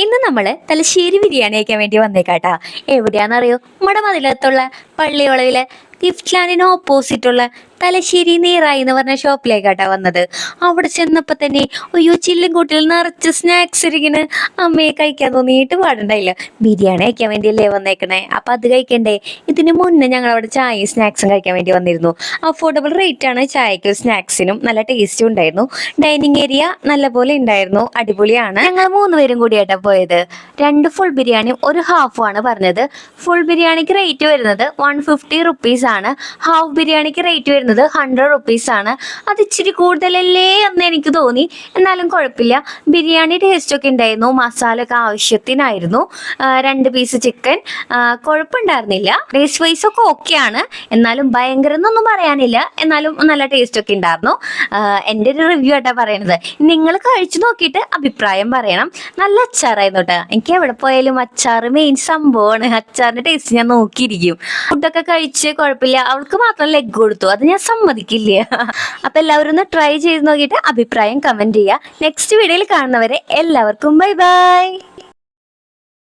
ഇന്ന് നമ്മൾ തലശ്ശേരി ബിരിയാണി കഴിക്കാൻ വേണ്ടി വന്നേക്കാട്ടാ. എവിടെയാണെന്നറിയോ? നമ്മുടെ മതിലകത്തുള്ള പള്ളിയോളവിലെ ഗിഫ്റ്റ് ലാൻഡിന് ഓപ്പോസിറ്റുള്ള തലശ്ശേരി നീറായി എന്ന് പറഞ്ഞ ഷോപ്പിലേക്കാട്ടാ വന്നത്. അവിടെ ചെന്നപ്പോ തന്നെ അയ്യോ ചില്ലും കൂട്ടിൽ നിറച്ച് സ്നാക്സ് ഇരിക്കണ്. അമ്മയെ കഴിക്കാൻ തോന്നിയിട്ട് പാടുണ്ടായില്ല. ബിരിയാണി കഴിക്കാൻ വേണ്ടിയല്ലേ വന്നേക്കണേ, അപ്പൊ അത് കഴിക്കണ്ടേ. ഇതിന് മുന്നേ ഞങ്ങൾ അവിടെ ചായയും സ്നാക്സും കഴിക്കാൻ വേണ്ടി വന്നിരുന്നു. അഫോർഡബിൾ റേറ്റ് ആണ് ചായക്കും സ്നാക്സിനും, നല്ല ടേസ്റ്റും ഉണ്ടായിരുന്നു. ഡൈനിങ് ഏരിയ നല്ലപോലെ ഉണ്ടായിരുന്നു, അടിപൊളിയാണ്. ഞങ്ങൾ 3 പേരും കൂടിയായിട്ടാ പോയത്. 2 ഫുൾ ബിരിയാണിയും 1 ഹാഫും ആണ് പറഞ്ഞത്. ഫുൾ ബിരിയാണിക്ക് റേറ്റ് വരുന്നത് 150 റുപ്പീസ് ആണ്. ഹാഫ് ബിരിയാണിക്ക് റേറ്റ് വരുന്നത് 100 റുപ്പീസ് ആണ്. അത് ഇച്ചിരി കൂടുതലല്ലേ എന്ന് എനിക്ക് തോന്നി, എന്നാലും കുഴപ്പമില്ല. ബിരിയാണി ടേസ്റ്റ് ഒക്കെ ഉണ്ടായിരുന്നു, മസാല ഒക്കെ ആവശ്യത്തിനായിരുന്നു. 2 പീസ് ചിക്കൻ കുഴപ്പമുണ്ടായിരുന്നില്ല. ടേസ്റ്റ് വൈസ് ഒക്കെ ഓക്കെയാണ്, എന്നാലും ഭയങ്കര എന്നൊന്നും പറയാനില്ല. എന്നാലും നല്ല ടേസ്റ്റ് ഒക്കെ ഉണ്ടായിരുന്നു. എൻ്റെ ഒരു റിവ്യൂ ആയിട്ടാ പറയണത്. നിങ്ങൾ കഴിച്ചു നോക്കിയിട്ട് അഭിപ്രായം പറയണം. നല്ല അച്ചാറായിരുന്നു കേട്ടോ. എനിക്ക് എവിടെ പോയാലും അച്ചാർ മെയിൻ സംഭവമാണ്. അച്ചാറിന്റെ ടേസ്റ്റ് ഞാൻ നോക്കിയിരിക്കും. ഫുഡൊക്കെ കഴിച്ച് കുഴപ്പമില്ല. അവൾക്ക് മാത്രം ലെഗ് കൊടുത്തു, അത് ഞാൻ സമ്മതിക്കില്ല. അപ്പൊ എല്ലാവരും ഒന്ന് ട്രൈ ചെയ്ത് നോക്കിയിട്ട് അഭിപ്രായം കമന്റ് ചെയ്യുക. നെക്സ്റ്റ് വീഡിയോയിൽ കാണുന്നവരെ എല്ലാവർക്കും ബൈ ബൈ.